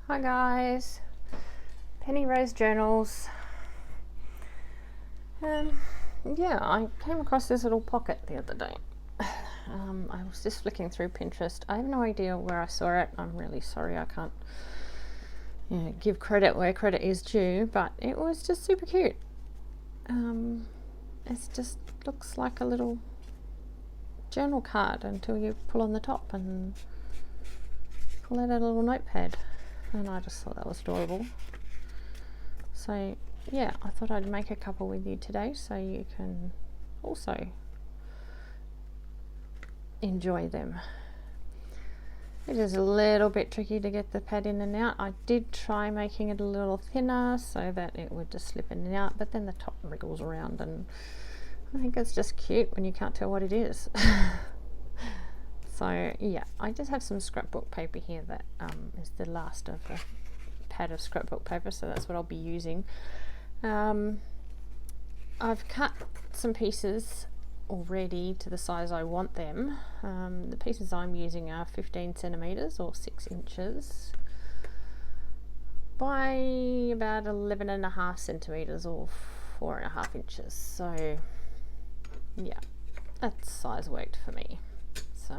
Hi guys, Penny Rose Journals. Yeah, I came across this little pocket the other day. I was just flicking through Pinterest. I have no idea where I saw it. I'm really sorry, I can't give credit where credit is due, but it was just super cute. It just looks like a little journal card until you pull on the top and pull out a little notepad. And I just thought that was adorable. So yeah, I thought I'd make a couple with you today so you can also enjoy them. It is a little bit tricky to get the pad in and out. I did try making it a little thinner so that it would just slip in and out, but then the top wriggles around and I think it's just cute when you can't tell what it is. So yeah, I just have some scrapbook paper here that is the last of the pad of scrapbook paper, so that's what I'll be using. I've cut some pieces already to the size I want them. The pieces I'm using are 15 centimeters or 6 inches by about 11.5 centimeters or 4.5 inches. So yeah, that size worked for me. So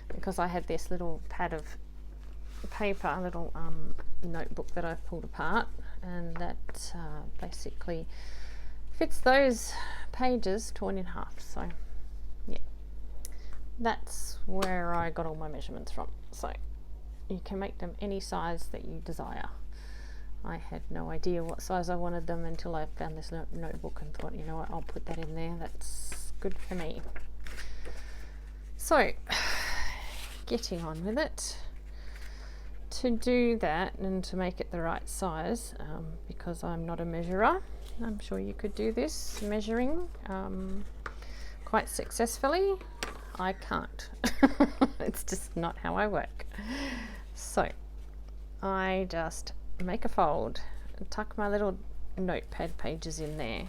because I had this little pad of paper, a little notebook that I've pulled apart, and that basically fits those pages torn in half. So yeah, that's where I got all my measurements from. So you can make them any size that you desire. I had no idea what size I wanted them until I found this notebook and thought, you know what, I'll put that in there. That's good for me. So getting on with it. To do that and to make it the right size, because I'm not a measurer, I'm sure you could do this measuring quite successfully. I can't. It's just not how I work. So I just make a fold and tuck my little notepad pages in there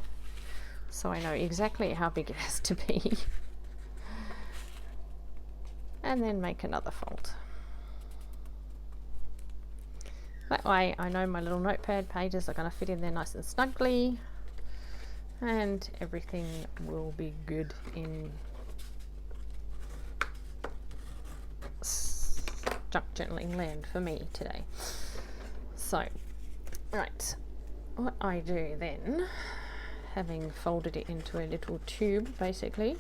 so I know exactly how big it has to be, and then make another fold. That way I know my little notepad pages are going to fit in there nice and snugly and everything will be good in junk journaling land for me today. So, right, what I do then, having folded it into a little tube basically,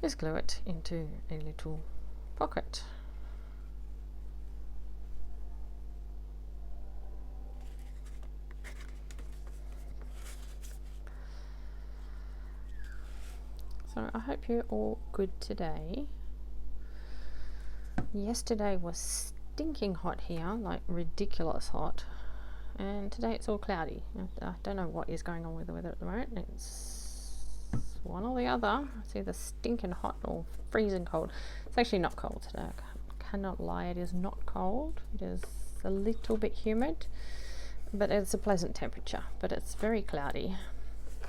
is glue it into a little pocket. So I hope you're all good today. Yesterday was stinking hot here, like ridiculous hot, and today it's all cloudy. I don't know what is going on with the weather at the moment. It's one or the other. It's either stinking hot or freezing cold. It's actually not cold today. I cannot lie, it is not cold. It is a little bit humid, but it's a pleasant temperature, but it's very cloudy.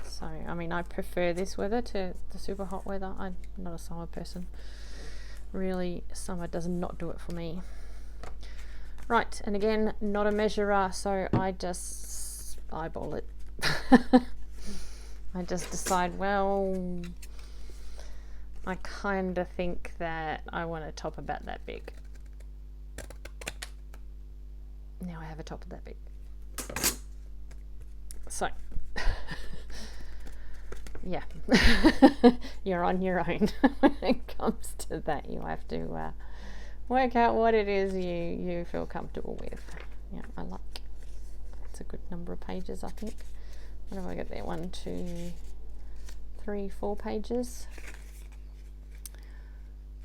So, I mean, I prefer this weather to the super hot weather. I'm not a summer person. Really, summer does not do it for me. Right, and again, not a measurer, so I just eyeball it. I just decide, well, I kind of think that I want a top about that big. Now I have a top of that big. So yeah, you're on your own when it comes to that. You have to work out what it is you feel comfortable with. Yeah, I like, it's a good number of pages, I think. What have I got there? 1, 2, 3, 4 pages.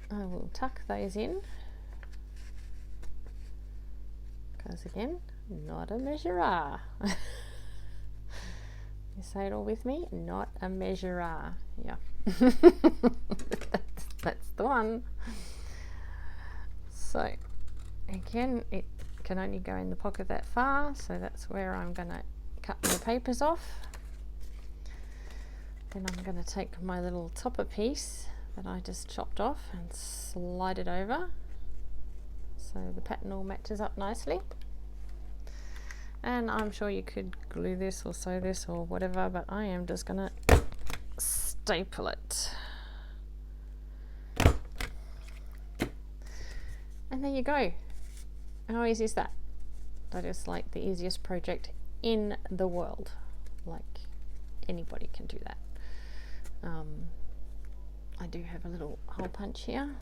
I will tuck those in because again, not a measurer. You say it all with me, not a measurer. Yeah. that's the one. So again, it can only go in the pocket that far, so that's where I'm going to cut my papers off. Then I'm going to take my little topper piece that I just chopped off and slide it over so the pattern all matches up nicely. And I'm sure you could glue this or sew this or whatever, but I am just gonna staple it. And there you go. How easy is that? That is like the easiest project in the world. Like anybody can do that. I do have a little hole punch here.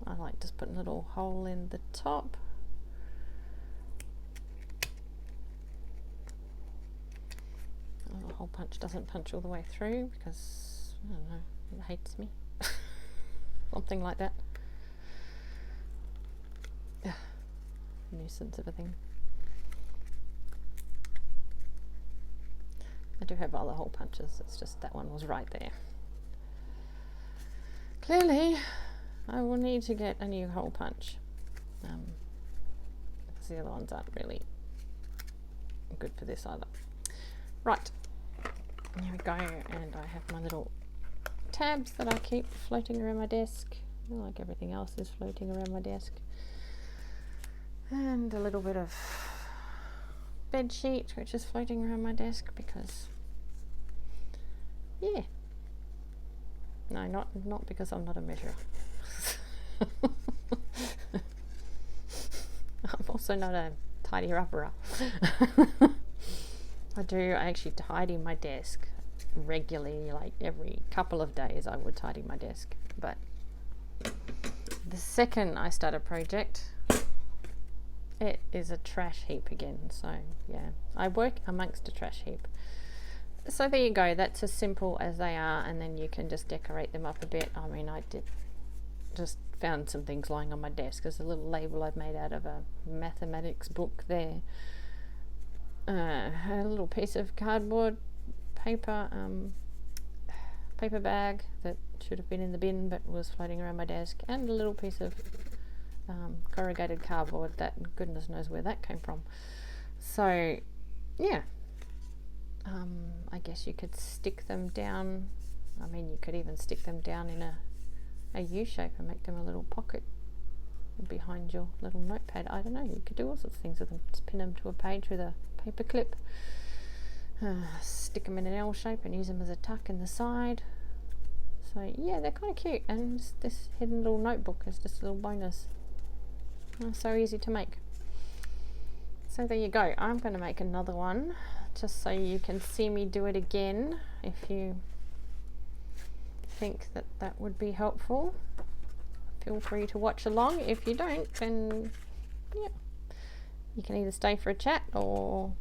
I like just putting a little hole in the top. The hole punch doesn't punch all the way through because, I don't know, it hates me. Something like that. Ugh, nuisance of a thing. I do have other hole punches, it's just that one was right there. Clearly, I will need to get a new hole punch. Because the other ones aren't really good for this either. Right, there we go, and I have my little tabs that I keep floating around my desk, like everything else is floating around my desk. And a little bit of bed sheet which is floating around my desk because, yeah. No, not because I'm not a measurer. I'm also not a tidier-upperer. I actually tidy my desk regularly, like every couple of days I would tidy my desk. But the second I start a project, it is a trash heap again. So yeah, I work amongst a trash heap. So there you go, that's as simple as they are, and then you can just decorate them up a bit. I mean, I just found some things lying on my desk. There's a little label I've made out of a mathematics book there. A little piece of cardboard paper, paper bag that should have been in the bin but was floating around my desk, and a little piece of corrugated cardboard that goodness knows where that came from. So yeah, I guess you could stick them down. I mean, you could even stick them down in a U shape and make them a little pocket behind your little notepad. I don't know, you could do all sorts of things with them. Just pin them to a page with a paper clip, stick them in an L shape and use them as a tuck in the side. So yeah, they're kind of cute, and this hidden little notebook is just a little bonus. So easy to make. So there you go. I'm going to make another one just so you can see me do it again if you think that that would be helpful. Feel free to watch along. If you don't, then yeah, you can either stay for a chat or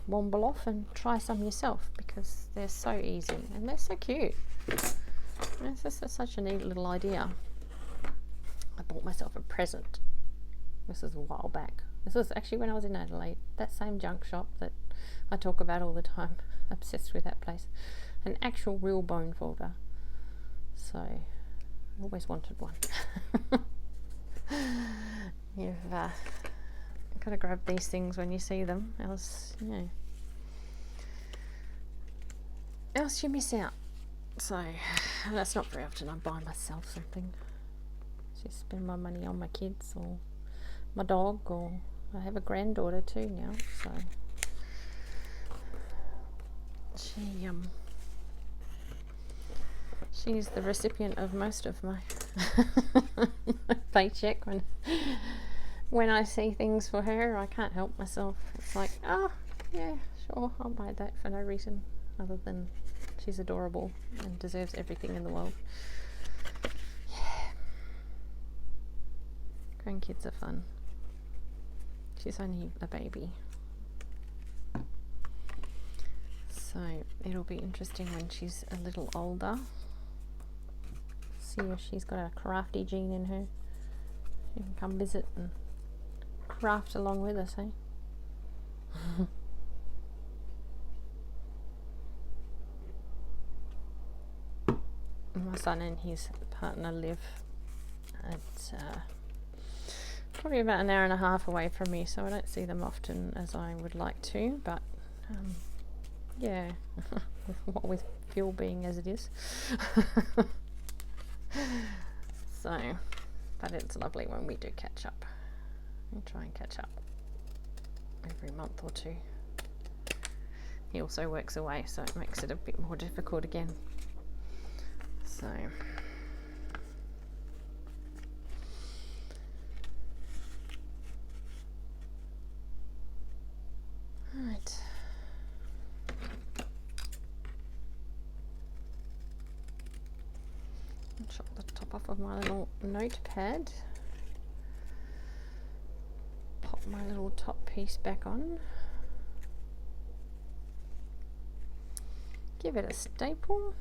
womble off and try some yourself, because they're so easy and they're so cute. It's just such a neat little idea. I bought myself a present. This is a while back. This was actually when I was in Adelaide, that same junk shop that I talk about all the time. Obsessed with that place. An actual real bone folder. So, I always wanted one. You've got to grab these things when you see them, else, you know, else you miss out. So, that's not very often I buy myself something. Just spend my money on my kids or my dog, or I have a granddaughter too now, so she's the recipient of most of my paycheck. When I see things for her, I can't help myself. It's like, oh yeah, sure, I'll buy that for no reason other than she's adorable and deserves everything in the world. Yeah, grandkids are fun. She's only a baby, so it'll be interesting when she's a little older. See if she's got a crafty gene in her. She can come visit and craft along with us, eh? My son and his partner live at probably about an hour and a half away from me, so I don't see them often as I would like to, but yeah, what with fuel being as it is. So, but it's lovely when we do catch up. I'll try and catch up every month or two. He also works away, so it makes it a bit more difficult again. So right. I'll chop the top off of my little notepad. Pop my little top piece back on. Give it a staple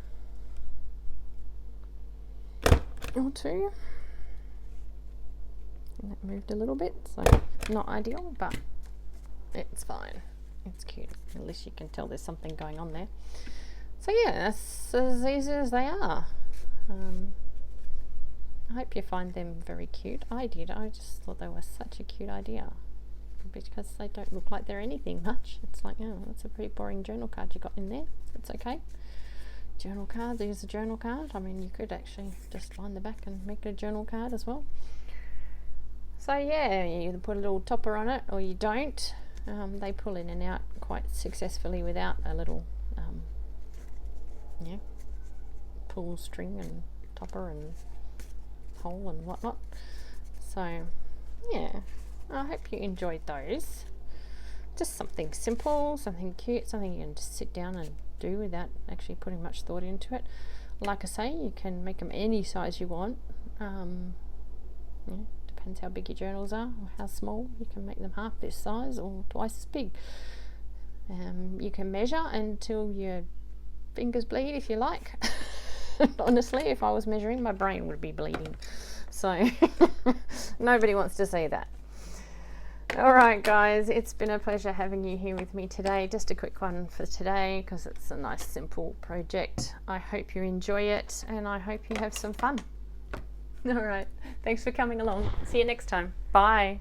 or two. And that moved a little bit, so not ideal, but it's fine. It's cute. At least you can tell there's something going on there. So yeah, that's as easy as they are. I hope you find them very cute. I did. I just thought they were such a cute idea, because they don't look like they're anything much. It's like, oh, that's a pretty boring journal card you got in there. It's okay. Journal card, there's a journal card. I mean, you could actually just line the back and make it a journal card as well. So yeah, you either put a little topper on it or you don't. They pull in and out quite successfully without a little pull string and topper and hole and whatnot. So yeah, I hope you enjoyed those. Just something simple, something cute, something you can just sit down and do without actually putting much thought into it. Like I say, you can make them any size you want. Depends how big your journals are or how small. You can make them half this size or twice as big. You can measure until your fingers bleed if you like. Honestly, if I was measuring, my brain would be bleeding. So nobody wants to see that. Alright guys, it's been a pleasure having you here with me today. Just a quick one for today because it's a nice simple project. I hope you enjoy it and I hope you have some fun. Alright, thanks for coming along. See you next time. Bye.